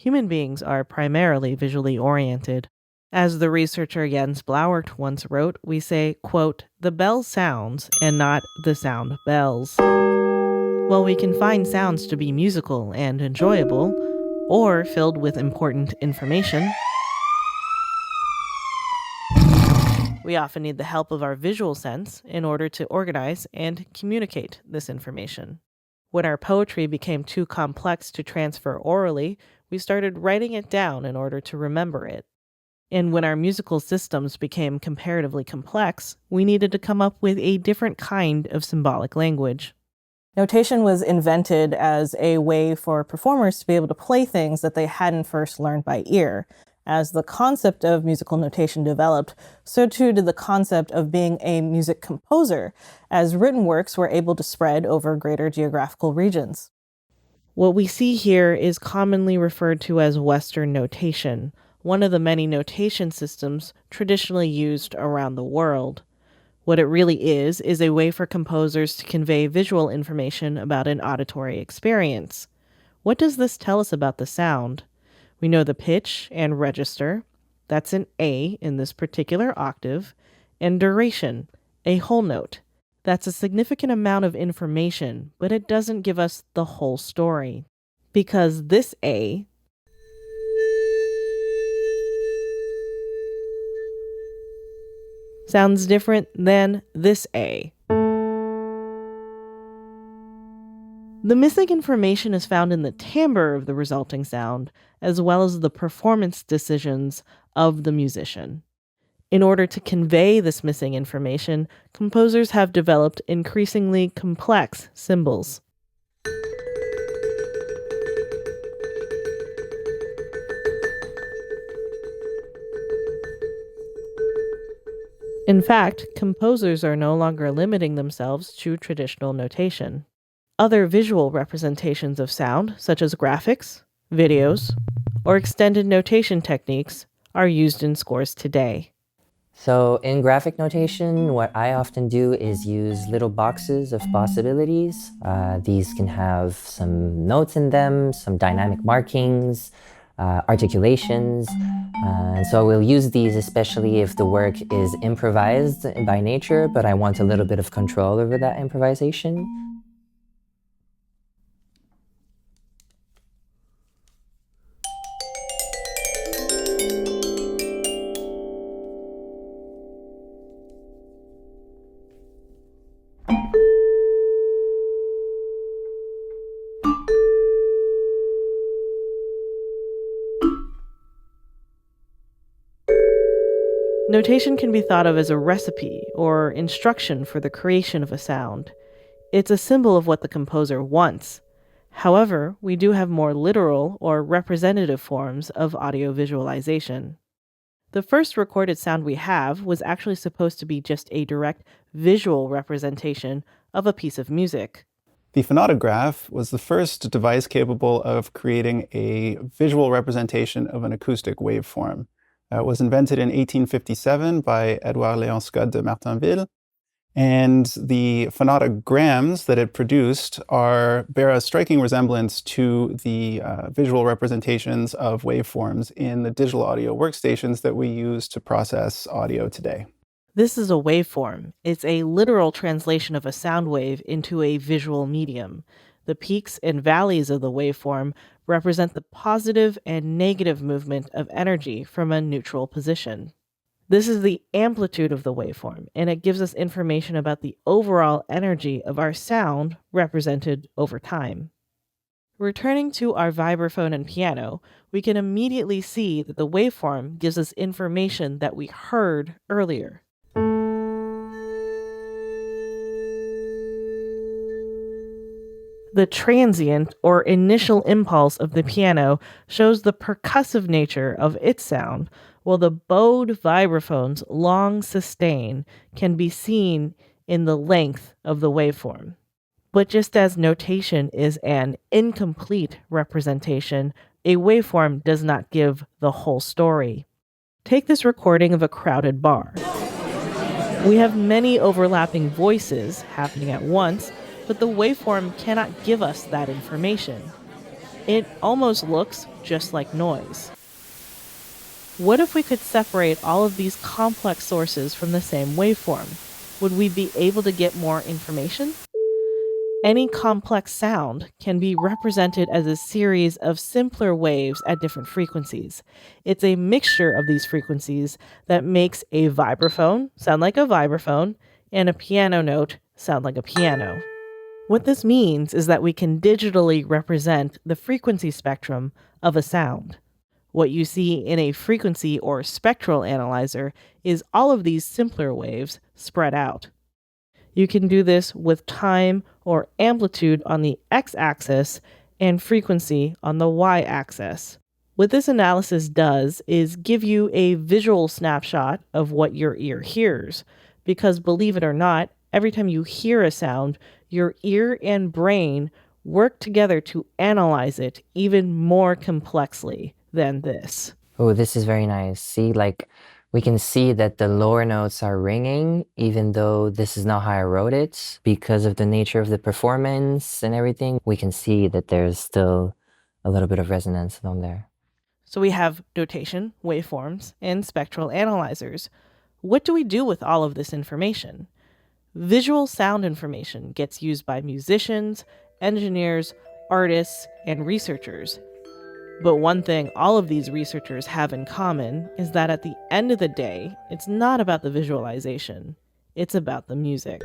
Human beings are primarily visually oriented. As the researcher Jens Blauert once wrote, we say, quote, "The bell sounds and not the sound bells." While we can find sounds to be musical and enjoyable, or filled with important information, we often need the help of our visual sense in order to organize and communicate this information. When our poetry became too complex to transfer orally, we started writing it down in order to remember it. And when our musical systems became comparatively complex, we needed to come up with a different kind of symbolic language. Notation was invented as a way for performers to be able to play things that they hadn't first learned by ear. As the concept of musical notation developed, so too did the concept of being a music composer, as written works were able to spread over greater geographical regions. What we see here is commonly referred to as Western notation, one of the many notation systems traditionally used around the world. What it really is a way for composers to convey visual information about an auditory experience. What does this tell us about the sound? We know the pitch and register, that's an A in this particular octave, and duration, a whole note. That's a significant amount of information, but it doesn't give us the whole story. Because this A sounds different than this A. The missing information is found in the timbre of the resulting sound, as well as the performance decisions of the musician. In order to convey this missing information, composers have developed increasingly complex symbols. In fact, composers are no longer limiting themselves to traditional notation. Other visual representations of sound, such as graphics, videos, or extended notation techniques, are used in scores today. So in graphic notation, what I often do is use little boxes of possibilities. These can have some notes in them, some dynamic markings, articulations. And so we'll use these especially if the work is improvised by nature, but I want a little bit of control over that improvisation. Notation can be thought of as a recipe or instruction for the creation of a sound. It's a symbol of what the composer wants. However, we do have more literal or representative forms of audio visualization. The first recorded sound we have was actually supposed to be just a direct visual representation of a piece of music. The phonautograph was the first device capable of creating a visual representation of an acoustic waveform. It was invented in 1857 by Edouard Léon Scott de Martinville, and the phonautograms that it produced bear a striking resemblance to the visual representations of waveforms in the digital audio workstations that we use to process audio today. This is a waveform. It's a literal translation of a sound wave into a visual medium. The peaks and valleys of the waveform represent the positive and negative movement of energy from a neutral position. This is the amplitude of the waveform, and it gives us information about the overall energy of our sound represented over time. Returning to our vibraphone and piano, we can immediately see that the waveform gives us information that we heard earlier. The transient or initial impulse of the piano shows the percussive nature of its sound, while the bowed vibraphone's long sustain can be seen in the length of the waveform. But just as notation is an incomplete representation, a waveform does not give the whole story. Take this recording of a crowded bar. We have many overlapping voices happening at once, but the waveform cannot give us that information. It almost looks just like noise. What if we could separate all of these complex sources from the same waveform? Would we be able to get more information? Any complex sound can be represented as a series of simpler waves at different frequencies. It's a mixture of these frequencies that makes a vibraphone sound like a vibraphone and a piano note sound like a piano. What this means is that we can digitally represent the frequency spectrum of a sound. What you see in a frequency or spectral analyzer is all of these simpler waves spread out. You can do this with time or amplitude on the x-axis and frequency on the y-axis. What this analysis does is give you a visual snapshot of what your ear hears, because believe it or not, every time you hear a sound, your ear and brain work together to analyze it even more complexly than this. Oh, this is very nice. See, like, we can see that the lower notes are ringing, even though this is not how I wrote it. Because of the nature of the performance and everything, we can see that there's still a little bit of resonance on there. So we have notation, waveforms, and spectral analyzers. What do we do with all of this information? Visual sound information gets used by musicians, engineers, artists, and researchers. But one thing all of these researchers have in common is that at the end of the day, it's not about the visualization, it's about the music.